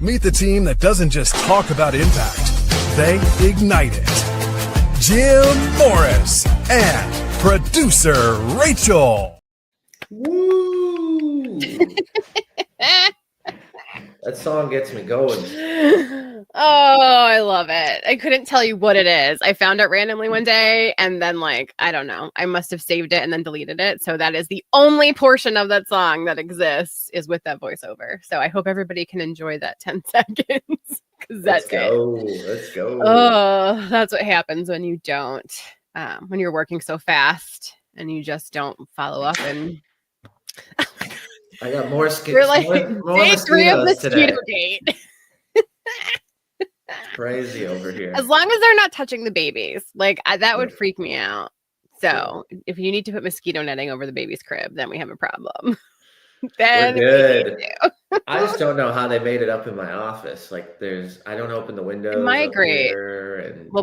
Meet the team that doesn't just talk about impact, they ignite it. Jim Morris and producer Rachel. Woo! That song gets me going. Oh, I love it. I couldn't tell you what it is. I found it randomly one day and then I don't know. I must have saved it and then deleted it. So that is the only portion of that song that exists is with that voiceover. So I hope everybody can enjoy that 10 seconds. Let's go. Oh, that's what happens when you don't, when you're working so fast and you just don't follow up and I got more we're like day 3 of mosquito date. Crazy over here. As long as they're not touching the babies, that would freak me out. So if you need to put mosquito netting over the baby's crib, then we have a problem. Then we're good. I just don't know how they made it up in my office. I don't open the windows. They migrate.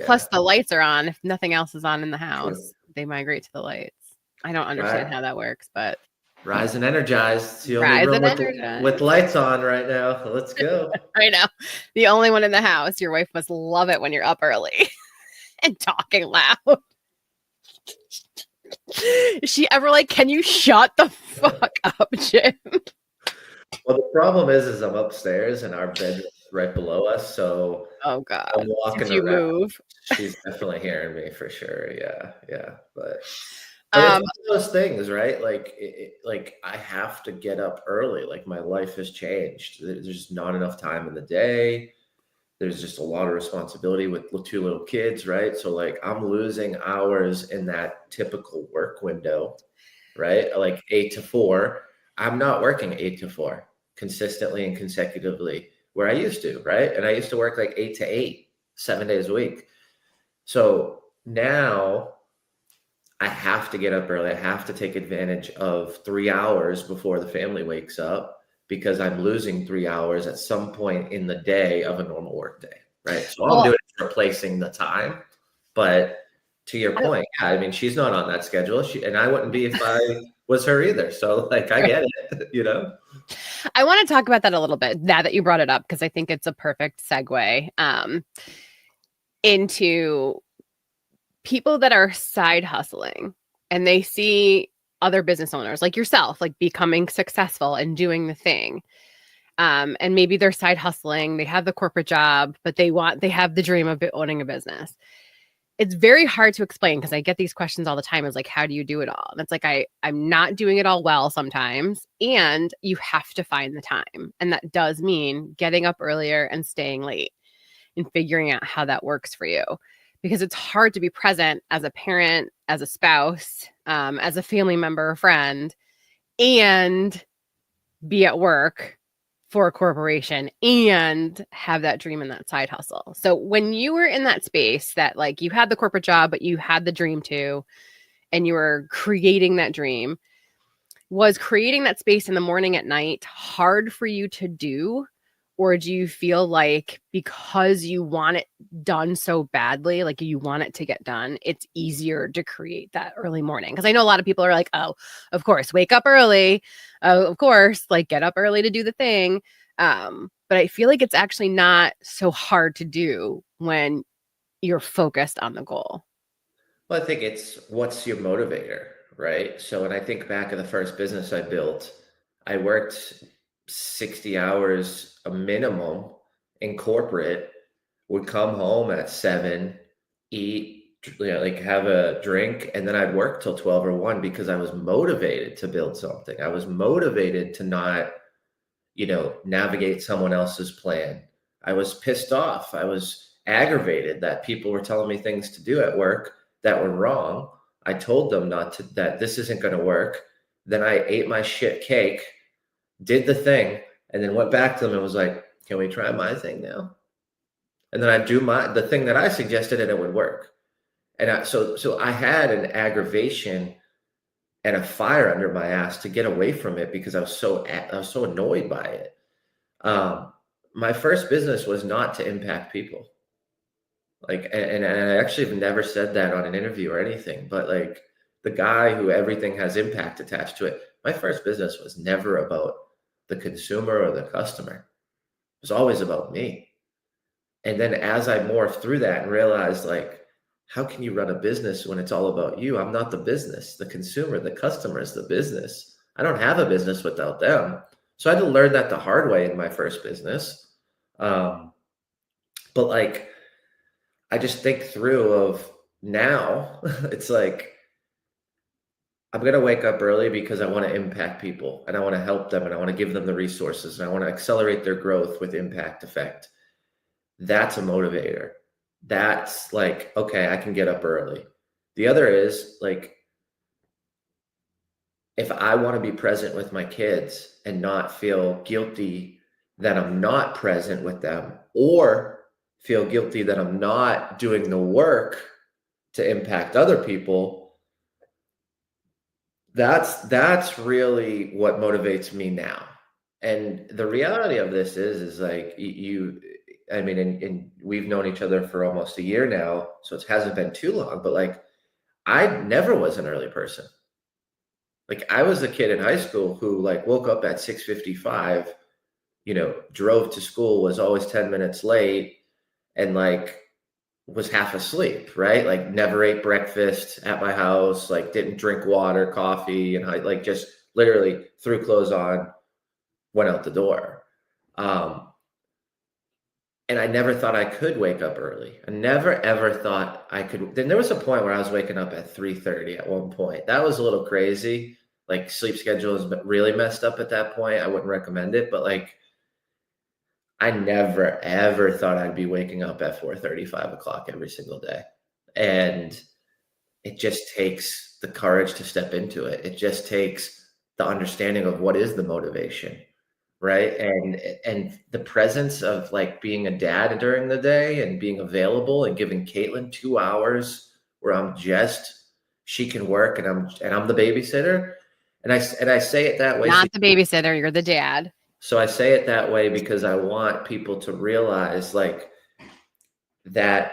Plus the lights are on. If nothing else is on in the house, they migrate to the lights. I don't understand how that works, but Rise and Energize. It's the only room with lights on right now. Let's go. I know. The only one in the house. Your wife must love it when you're up early and talking loud. Is she ever can you shut the fuck up, Jim? Well, the problem is I'm upstairs and our bed is right below us. So oh god, I'm walking around. Move. She's definitely hearing me for sure. Yeah. But it's one of those things, right? I have to get up early. My life has changed. There's just not enough time in the day. There's just a lot of responsibility with 2 little kids, right? So I'm losing hours in that typical work window, right? 8 to 4. I'm not working 8 to 4 consistently and consecutively where I used to, right? And I used to work 8 to 8, 7 days a week. So now I have to get up early. I have to take advantage of 3 hours before the family wakes up because I'm losing 3 hours at some point in the day of a normal work day, right? So all I'm doing is replacing the time. But to your point, she's not on that schedule. And I wouldn't be if I was her either. So I get it, I want to talk about that a little bit now that you brought it up, because I think it's a perfect segue into people that are side hustling and they see other business owners like yourself, becoming successful and doing the thing. And maybe they're side hustling, they have the corporate job, but they have the dream of owning a business. It's very hard to explain because I get these questions all the time. It's how do you do it all? And it's I'm not doing it all well sometimes. And you have to find the time. And that does mean getting up earlier and staying late and figuring out how that works for you. Because it's hard to be present as a parent, as a spouse, as a family member or friend, and be at work for a corporation and have that dream and that side hustle. So when you were in that space that you had the corporate job, but you had the dream too, and you were creating that dream, was creating that space in the morning at night hard for you to do? Or do you feel because you want it done so badly, you want it to get done, it's easier to create that early morning? Because I know a lot of people are oh, of course, wake up early. Of course, get up early to do the thing. But I feel it's actually not so hard to do when you're focused on the goal. Well, I think it's what's your motivator, right? So when I think back of the first business I built, I worked 60 hours a minimum in corporate, would come home at 7, eat, have a drink, and then I'd work till 12 or 1 because I was motivated to build something. I was motivated to not, navigate someone else's plan. I was pissed off. I was aggravated that people were telling me things to do at work that were wrong. I told them that this isn't going to work. Then I ate my shit cake, did the thing, and then went back to them and was can we try my thing now? And then I'd do the thing that I suggested and it would work. And so I had an aggravation and a fire under my ass to get away from it because I was so annoyed by it. My first business was not to impact people. And I actually have never said that on an interview or anything, but the guy who everything has impact attached to it, my first business was never about the consumer or the customer. was always about me. And then as I morphed through that and realized, like, how can you run a business when it's all about you? I'm not the business. The consumer, the customer is the business. I don't have a business without them. So I had to learn that the hard way in my first business. But like, I just think through of now, it's like, I'm going to wake up early because I want to impact people and I want to help them and I want to give them the resources and I want to accelerate their growth with impact effect. That's a motivator. That's like, okay, I can get up early. The other is like, if I want to be present with my kids and not feel guilty that I'm not present with them, or feel guilty that I'm not doing the work to impact other people, that's really what motivates me now. And the reality of this is like I mean, and we've known each other for almost a year now, so it hasn't been too long, but like, I never was an early person. Like, I was a kid in high school who like woke up at 6:55, drove to school, was always 10 minutes late, and like was half asleep, right? Like, never ate breakfast at my house, like didn't drink water, coffee, and I like just literally threw clothes on, went out the door. And I never thought I could wake up early. I never ever thought I could. Then there was a point where I was waking up at 3:30 at one point. That was a little crazy. Like, sleep schedule is really messed up at that point. I wouldn't recommend it, but like, I never ever thought I'd be waking up at 4:30, 5 o'clock every single day. And it just takes the courage to step into it. It just takes the understanding of what is the motivation, right? And the presence of like being a dad during the day and being available and giving Caitlin 2 hours where she can work and I'm the babysitter. And I say it that way. Not the babysitter, you're the dad. So I say it that way because I want people to realize like that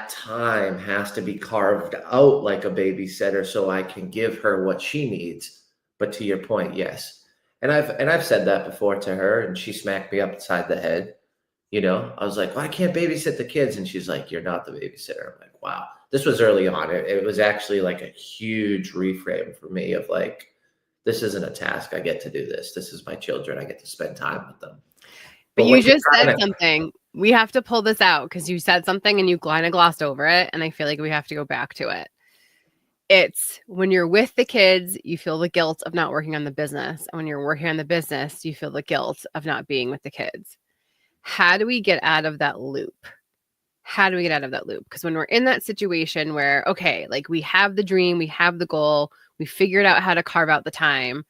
time has to be carved out like a babysitter so I can give her what she needs. But to your point, yes. And I've said that before to her, and she smacked me upside the head. I was like, well, I can't babysit the kids. And she's like, you're not the babysitter. I'm like, wow. This was early on. It was actually like a huge reframe for me of like, this isn't a task. I get to do this. This is my children. I get to spend time with them. But you just said something. We have to pull this out because you said something and you kind of glossed over it. And I feel like we have to go back to it. It's when you're with the kids, you feel the guilt of not working on the business. And when you're working on the business, you feel the guilt of not being with the kids. How do we get out of that loop? Because when we're in that situation where, okay, like we have the dream, we have the goal, we figured out how to carve out the time,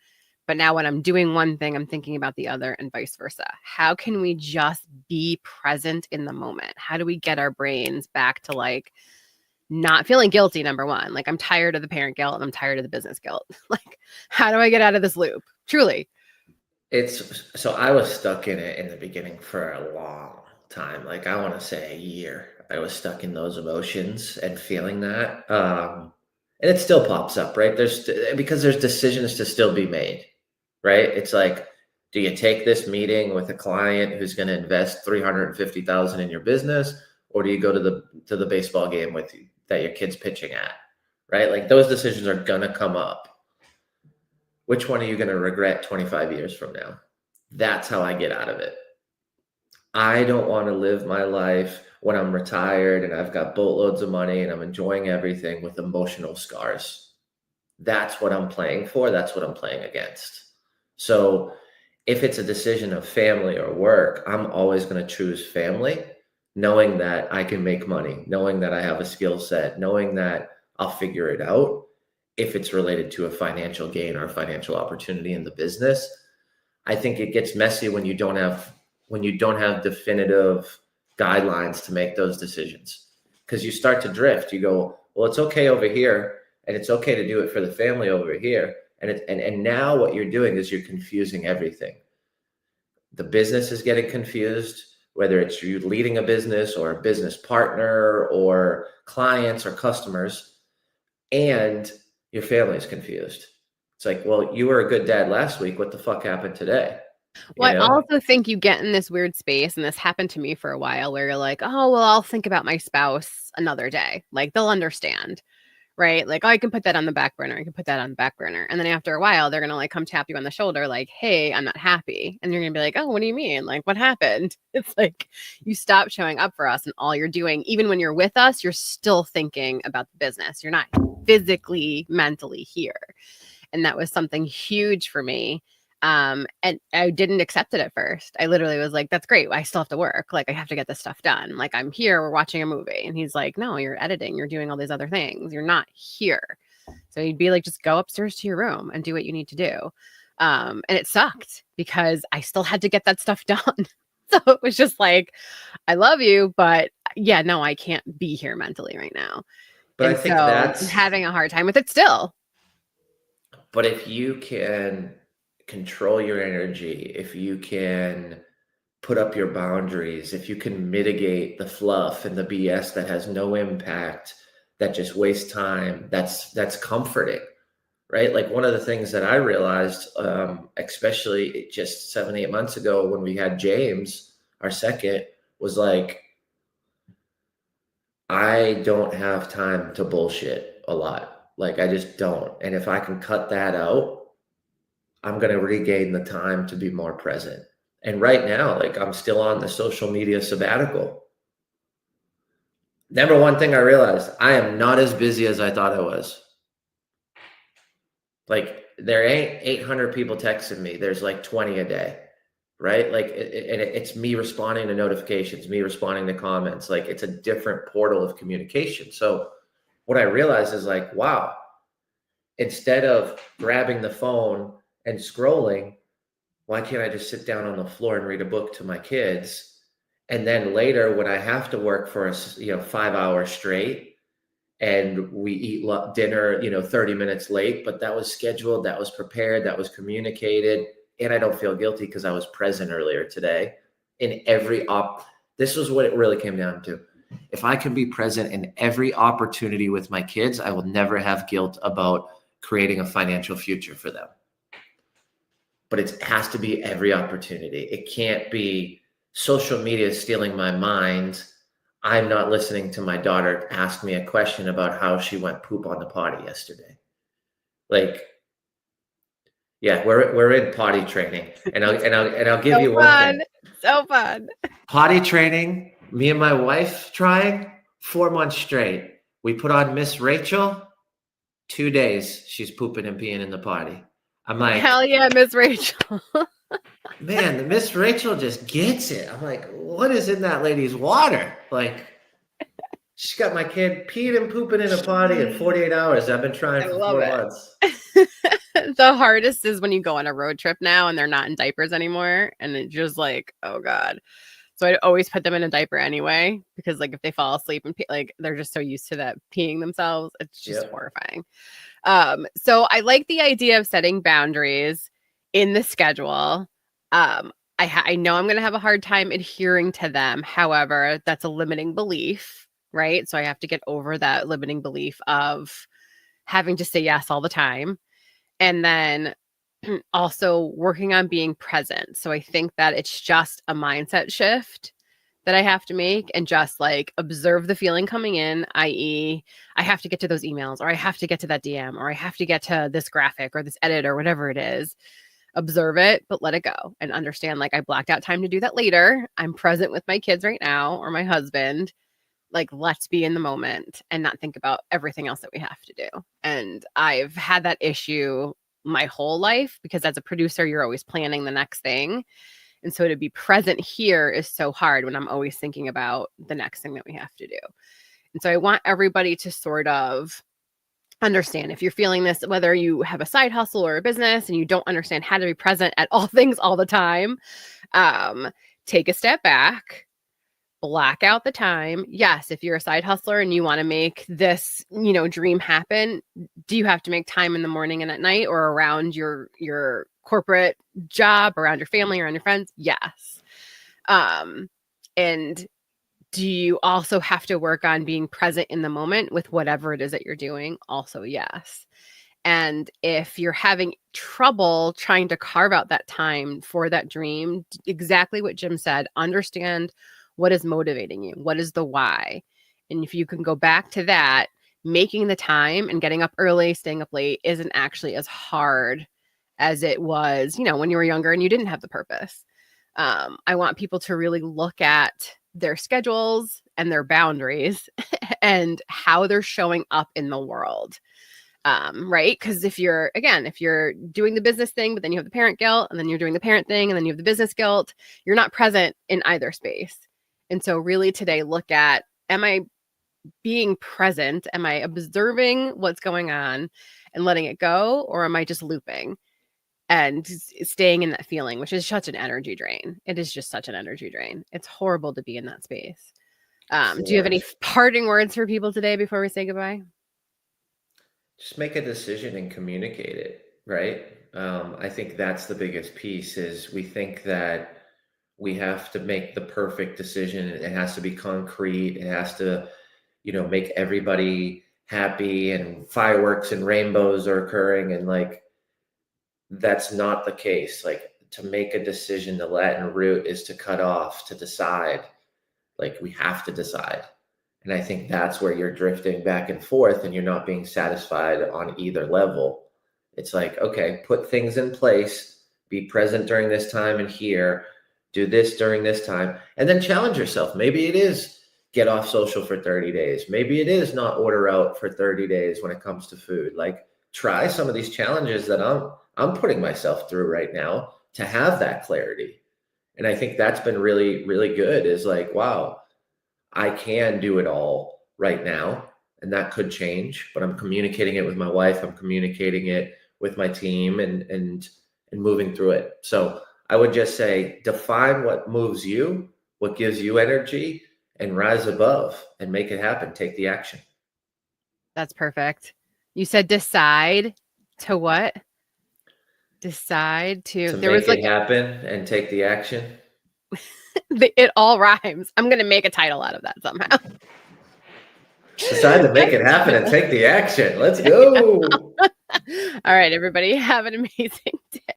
but now when I'm doing one thing, I'm thinking about the other and vice versa. How can we just be present in the moment? How do we get our brains back to like not feeling guilty, number one? Like, I'm tired of the parent guilt and I'm tired of the business guilt. Like, how do I get out of this loop? Truly. So I was stuck in it in the beginning for a long time. Like, I want to say a year. I was stuck in those emotions and feeling that. And it still pops up, right? Because there's decisions to still be made, right? It's like, do you take this meeting with a client who's going to invest $350,000 in your business, or do you go to the baseball game with you that your kid's pitching at, right? Like, those decisions are going to come up. Which one are you going to regret 25 years from now? That's how I get out of it. I don't want to live my life when I'm retired and I've got boatloads of money and I'm enjoying everything with emotional scars. That's what I'm playing for. That's what I'm playing against. So if it's a decision of family or work, I'm always going to choose family, knowing that I can make money, knowing that I have a skill set, knowing that I'll figure it out. If it's related to a financial gain or a financial opportunity in the business, I think it gets messy when you don't have definitive guidelines to make those decisions, because you start to drift. You go, well, it's okay over here, and it's okay to do it for the family over here. And now what you're doing is you're confusing everything. The business is getting confused, whether it's you leading a business or a business partner or clients or customers, and your family is confused. It's like, well, you were a good dad last week. What the fuck happened today? you Well, I know? also think you get in this weird space, and this happened to me for a while, where you're like, oh, well, I'll think about my spouse another day. Like, they'll understand, right? Like, oh, I can put that on the back burner. I can put that on the back burner. And then after a while, they're going to like come tap you on the shoulder, like, hey, I'm not happy. And you're going to be like, oh, what do you mean? Like, what happened? It's like you stop showing up for us, and all you're doing, even when you're with us, you're still thinking about the business. You're not physically, mentally here. And that was something huge for me. And I didn't accept it at first. I literally was like, that's great. I still have to work. Like, I have to get this stuff done. Like, I'm here, we're watching a movie. And he's like, no, you're editing, you're doing all these other things. You're not here. So he'd be like, just go upstairs to your room and do what you need to do. And it sucked because I still had to get that stuff done. So it was just like, I love you, but yeah, no, I can't be here mentally right now. But I And think so I'm having a hard time with it still. but if you can control your energy, if you can put up your boundaries, if you can mitigate the fluff and the BS that has no impact, that just wastes time, that's comforting, right? Like one of the things that I realized, especially just 7, 8 months ago when we had James, our second, was like, I don't have time to bullshit a lot. Like I just don't. And if I can cut that out, I'm going to regain the time to be more present. And right now, like I'm still on the social media sabbatical. Number one thing I realized, I am not as busy as I thought I was. Like there ain't 800 people texting me. There's like 20 a day, right? Like it's me responding to notifications, me responding to comments. Like it's a different portal of communication. So what I realized is like, wow, instead of grabbing the phone and scrolling, why can't I just sit down on the floor and read a book to my kids? And then later when I have to work for 5 hours straight and we eat dinner, 30 minutes late, but that was scheduled, that was prepared, that was communicated. And I don't feel guilty because I was present earlier today in every this was what it really came down to. If I can be present in every opportunity with my kids, I will never have guilt about creating a financial future for them. But it has to be every opportunity. It can't be social media stealing my mind. I'm not listening to my daughter ask me a question about how she went poop on the potty yesterday. Like, yeah, we're in potty training, and I'll give you one thing. So fun. Potty training. Me and my wife trying 4 months straight. We put on Miss Rachel. 2 days she's pooping and peeing in the potty. I'm like, hell yeah, Miss Rachel. man, the Miss Rachel just gets it. I'm like, what is in that lady's water? Like, she's got my kid peeing and pooping in a potty in 48 hours. I've been trying for 4 months. The hardest is when you go on a road trip now and they're not in diapers anymore. And it's just like, oh God. So I always put them in a diaper anyway, because like if they fall asleep and like they're just so used to that peeing themselves, it's just horrifying. So I like the idea of setting boundaries in the schedule. I know I'm going to have a hard time adhering to them. However, that's a limiting belief, right? So I have to get over that limiting belief of having to say yes all the time. And then also working on being present. So I think that it's just a mindset shift that I have to make, and just like observe the feeling coming in, i.e., I have to get to those emails, or I have to get to that DM, or I have to get to this graphic or this edit or whatever it is. Observe it, but let it go and understand, like, I blacked out time to do that later. I'm present with my kids right now, or my husband. Like, let's be in the moment and not think about everything else that we have to do. And I've had that issue my whole life, because as a producer, you're always planning the next thing. And so to be present here is so hard when I'm always thinking about the next thing that we have to do. And so I want everybody to sort of understand, if you're feeling this, whether you have a side hustle or a business and you don't understand how to be present at all things all the time, take a step back, black out the time. Yes, if you're a side hustler and you want to make this, dream happen, do you have to make time in the morning and at night, or around your corporate job, around your family, around your friends? Yes. And do you also have to work on being present in the moment with whatever it is that you're doing? Also, yes. And if you're having trouble trying to carve out that time for that dream, exactly what Jim said, understand what is motivating you, what is the why. And if you can go back to that, making the time and getting up early, staying up late isn't actually as hard as it was, when you were younger and you didn't have the purpose. I want people to really look at their schedules and their boundaries and how they're showing up in the world. Right? Because if you're doing the business thing, but then you have the parent guilt, and then you're doing the parent thing, and then you have the business guilt, you're not present in either space. And so really today, look at, am I being present? Am I observing what's going on and letting it go? Or am I just looping and staying in that feeling, which is such an energy drain? It is just such an energy drain. It's horrible to be in that space. Do you have any parting words for people today before we say goodbye? Just make a decision and communicate it, right? I think that's the biggest piece. Is we think that we have to make the perfect decision. It has to be concrete. It has to, make everybody happy, and fireworks and rainbows are occurring. And like, that's not the case. Like, to make a decision, the Latin root is to cut off, to decide. Like, we have to decide. And I think that's where you're drifting back and forth and you're not being satisfied on either level. It's like, okay, put things in place, be present during this time and here, do this during this time, and then challenge yourself. Maybe it is get off social for 30 days. Maybe it is not order out for 30 days when it comes to food. Like, try some of these challenges that I'm putting myself through right now to have that clarity. And I think that's been really, really good, is like, wow, I can do it all right now, and that could change, but I'm communicating it with my wife. I'm communicating it with my team and moving through it. So I would just say, define what moves you, what gives you energy, and rise above and make it happen. Take the action. That's perfect. You said decide to what? Decide to there make was it happen and take the action. It all rhymes. I'm going to make a title out of that somehow. Decide to make it happen and take the action. Let's go. All right, everybody. Have an amazing day.